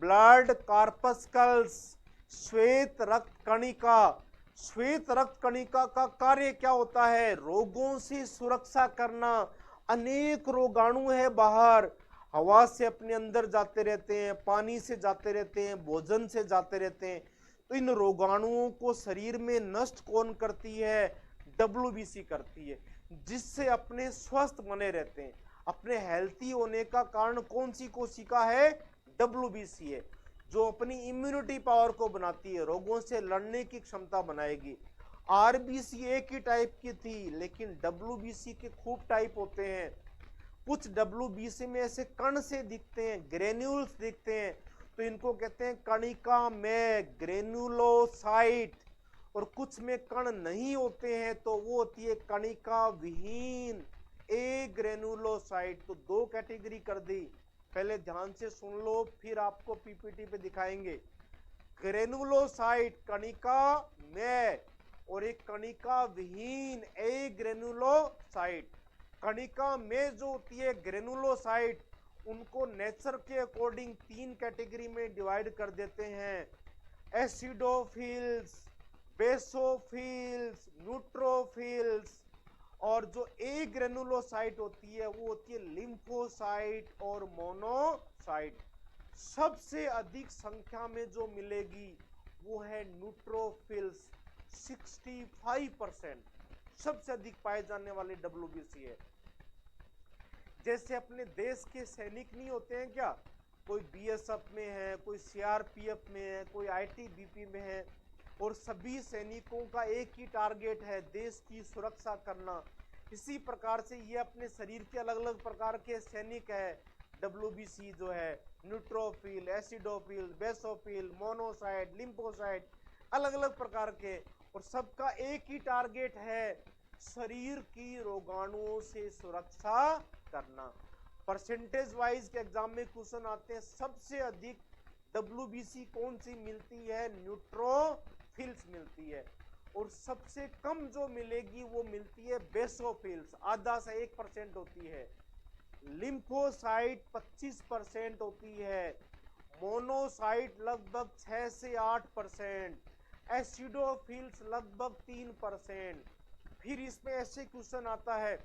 Blood कार्पस्कल्स, श्वेत रक्त कणिका। श्वेत रक्त कणिका का कार्य क्या होता है? रोगों से सुरक्षा करना। अनेक रोगाणु है बाहर, हवा से अपने अंदर जाते रहते हैं, पानी से जाते रहते हैं, भोजन से जाते रहते हैं। तो इन रोगाणुओं को शरीर में नष्ट कौन करती है? डब्ल्यूबीसी करती है, जिससे अपने स्वस्थ बने रहते हैं। अपने हेल्थी होने का कारण कौन सी कोशिका है? डब्ल्यूबीसी है, जो अपनी इम्यूनिटी पावर को बनाती है, रोगों से लड़ने की क्षमता बनाएगी। आरबीसी एक ही टाइप की थी, लेकिन डब्ल्यूबीसी के खूब टाइप होते हैं। कुछ डब्ल्यूबीसी में ऐसे कण से दिखते हैं, ग्रेन्यूल्स दिखते हैं, तो इनको कहते हैं कणिका में ग्रेनुलोसाइट। और कुछ में कण नहीं होते हैं, तो वो होती है कणिका विहीन ए ग्रेनुलोसाइट। तो दो कैटेगरी कर दी, पहले ध्यान से सुन लो, फिर आपको पीपीटी पे दिखाएंगे। ग्रेनुलोसाइट कणिका में, और एक कणिका विहीन ए ग्रेनुलोसाइट। कणिका में जो होती है ग्रेनुलोसाइट, उनको नेचर के अकॉर्डिंग तीन कैटेगरी में डिवाइड कर देते हैं: एसिडोफिल्स, बेसोफिल्स, न्यूट्रोफिल्स। और जो ए ग्रेनुलोसाइट होती है वो होती है लिम्फोसाइट और मोनोसाइट। सबसे अधिक संख्या में जो मिलेगी वो है न्यूट्रोफिल्स, 65% सबसे अधिक पाए जाने वाले डब्ल्यूबीसी है। जैसे अपने देश के सैनिक नहीं होते हैं क्या, कोई बीएसएफ में है, कोई सीआरपीएफ में है, कोई आईटीबीपी में है, और सभी सैनिकों का एक ही टारगेट है, देश की सुरक्षा करना। इसी प्रकार से ये अपने शरीर के अलग अलग प्रकार के सैनिक है। डब्ल्यूबीसी जो है neutrophil, acidophil, basophil, monocyte, lymphocyte, अलग अलग प्रकार के, और सबका एक ही टारगेट है, शरीर की रोगाणुओं से सुरक्षा करना। परसेंटेज वाइज के एग्जाम में क्वेश्चन आते हैं, सबसे अधिक डब्ल्यूबीसी कौन सी मिलती है? न्यूट्रोफिल्स मिलती है। और सबसे कम जो मिलेगी वो मिलती है बेसोफिल्स, आधा से 1% होती है। लिम्फोसाइट 25% होती है। मोनोसाइट लगभग 6 से 8%, एसिडोफिल्स लगभग 3%। फिर इसमें ऐसे क्वेश्चन आता है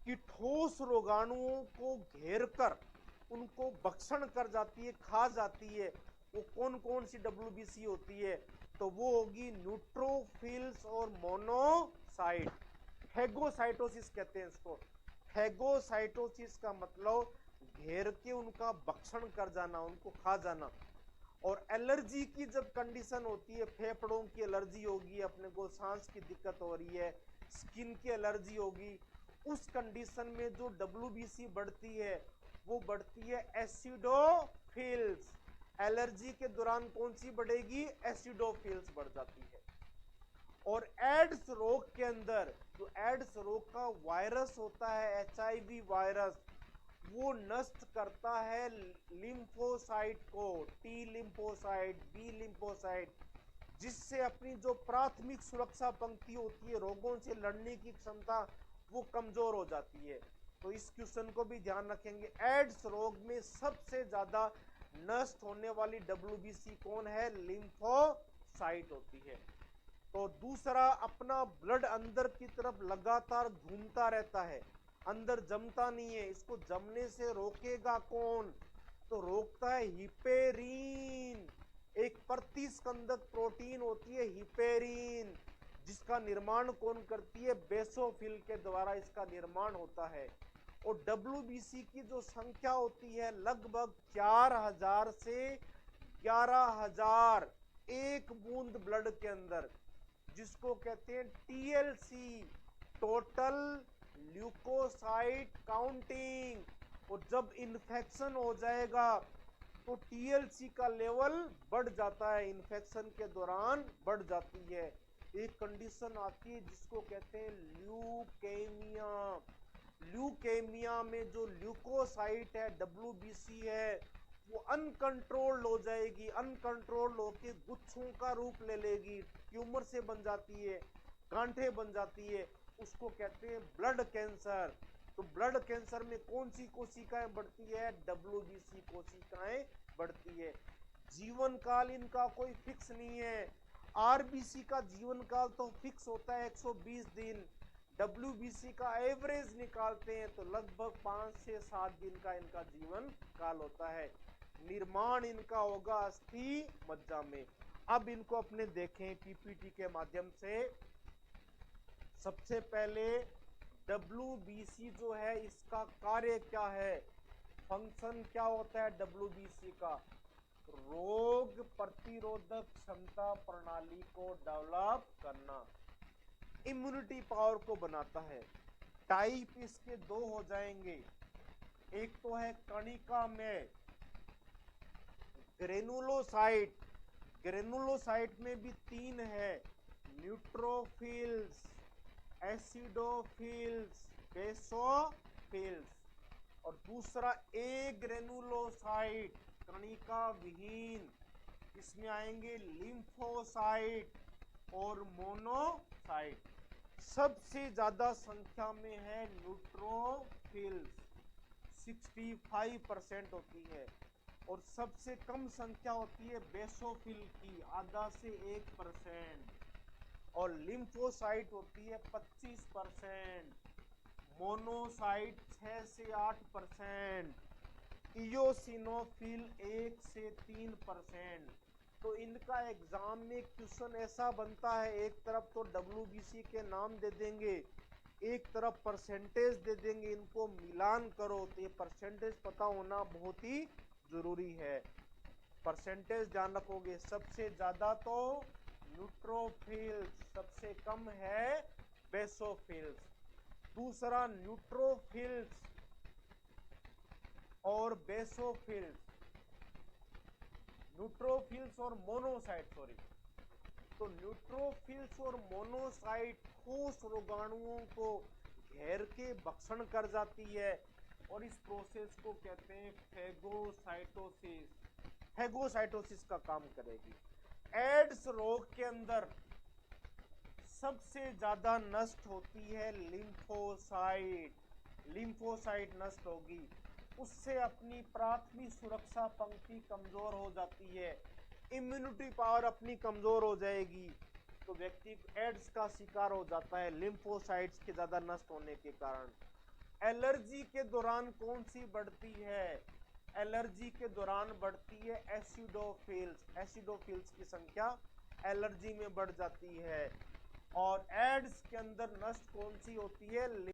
कि ठोस रोगाणुओं को घेरकर उनको भक्षण कर जाती है, खा जाती है, वो कौन कौन सी डब्ल्यूबीसी होती है? तो वो होगी न्यूट्रोफिल्स और मोनोसाइट। फैगोसाइटोसिस कहते हैं इसको। फैगोसाइटोसिस का मतलब घेर के उनका भक्षण कर जाना, उनको खा जाना। और एलर्जी की जब कंडीशन होती है, फेफड़ों की एलर्जी होगी, अपने को सांस की दिक्कत हो रही है, स्किन की एलर्जी होगी, उस कंडीशन में जो डब्ल्यूबीसी बढ़ती है वो बढ़ती है एसिडोफिल्स। एलर्जी के दौरान कौन सी बढ़ेगी? एसिडोफिल्स बढ़ जाती है। और एड्स रोग के अंदर जो एड्स रोग का वायरस होता है, एचआईवी वायरस, वो नष्ट करता है लिम्फोसाइट को, टी लिम्फोसाइट, बी लिम्फोसाइट, जिससे अपनी जो प्राथमिक सुरक्षा पंक्ति होती है, रोगों से लड़ने की क्षमता, वो कमजोर हो जाती है। तो इस क्वेश्चन को भी ध्यान रखेंगे। एड्स रोग में सबसे ज्यादा नष्ट होने वाली डब्ल्यूबीसी कौन है? लिम्फोसाइट होती है। तो दूसरा, अपना ब्लड अंदर की तरफ लगातार घूमता रहता है, अंदर जमता नहीं है, इसको जमने से रोकेगा कौन? तो रोकता है हिपेरीन। एक प्रतिस्कंदक प्रोटीन होती है हिपेरीन, जिसका निर्माण कौन करती है? बेसोफिल के द्वारा इसका निर्माण होता है। और डब्ल्यूबीसी की जो संख्या होती है लगभग 4000 से 11000 एक बूंद ब्लड के अंदर, जिसको कहते हैं टीएलसी, टोटल ल्यूकोसाइट काउंटिंग। और जब इन्फेक्शन हो जाएगा तो टीएलसी का लेवल बढ़ जाता है, इन्फेक्शन के दौरान बढ़ जाती है। एक कंडीशन आती है जिसको कहते हैं ल्यूकेमिया। ल्यूकेमिया में जो ल्यूकोसाइट है, डब्ल्यूबीसी है, वो अनकंट्रोल्ड हो जाएगी, अनकंट्रोल्ड होकर गुच्छों का रूप ले लेगी, ट्यूमर से बन जाती है, गांठें बन जाती है, उसको कहते हैं ब्लड कैंसर। तो ब्लड कैंसर में कौन सी कोशिकाएं बढ़ती है? डब्ल्यूबीसी कोशिकाएं बढ़ती है। जीवन काल इनका कोई फिक्स नहीं है। आरबीसी का जीवन काल तो फिक्स होता है 120 दिन, डब्ल्यूबीसी का एवरेज निकालते हैं तो लगभग 5 से 7 दिन का इनका जीवन काल होता है। निर्माण इनका होगा अस्थि मज्जा में। अब इनको अपने देखें पीपीटी के माध्यम से। सबसे पहले डब्ल्यूबीसी जो है इसका कार्य क्या है, फंक्शन क्या होता है डब्ल्यूबीसी का, रोग प्रतिरोधक क्षमता प्रणाली को डेवलप करना, इम्यूनिटी पावर को बनाता है। टाइप इसके दो हो जाएंगे, एक तो है कणिका में ग्रेनुलोसाइट, ग्रेनुलोसाइट में भी तीन है, न्यूट्रोफिल्स, एसिडोफिल्स, बेसोफिल्स, और दूसरा ए ग्रेनुलोसाइट कणिका विहीन, इसमें आएंगे लिम्फोसाइट और मोनोसाइट। सबसे ज्यादा संख्या में है न्यूट्रोफिल्स 65% होती है, और सबसे कम संख्या होती है बेसोफिल की, आधा से 1%, और लिम्फोसाइट होती है 25%, मोनोसाइट 6 से 8%, इयोसिनोफिल 1 से 3%। तो इनका एग्जाम में क्वेश्चन ऐसा बनता है, एक तरफ तो डब्ल्यूबीसी के नाम दे देंगे, एक तरफ परसेंटेज दे देंगे, इनको मिलान करो तो ये परसेंटेज पता होना बहुत ही जरूरी है। परसेंटेज ध्यान रखोगे, सबसे ज्यादा तो न्यूट्रोफिल्स, सबसे कम है बेसोफिल्स। दूसरा न्यूट्रोफिल्स और बेसोफिल्स, न्यूट्रोफिल्स और मोनोसाइट सॉरी, तो न्यूट्रोफिल्स और मोनोसाइट ठोस रोगाणुओं को घेर के भक्षण कर जाती है, और इस प्रोसेस को कहते हैं फेगोसाइटोसिस, फेगोसाइटोसिस का काम करेगी। एड्स रोग के अंदर सबसे ज्यादा नष्ट होती है लिम्फोसाइट, लिम्फोसाइट नष्ट होगी, उससे अपनी प्राथमिक सुरक्षा पंक्ति कमजोर हो जाती है, इम्यूनिटी पावर अपनी कमजोर हो जाएगी, तो व्यक्ति एड्स का शिकार हो जाता है लिम्फोसाइट्स के ज्यादा नष्ट होने के कारण। एलर्जी के दौरान कौन सी बढ़ती है, एलर्जी के दौरान बढ़ती है एसिडोफिल्स, एसिडोफिल्स की संख्या एलर्जी में बढ़ जाती है। और एड्स के अंदर नष्ट कौन सी होती है,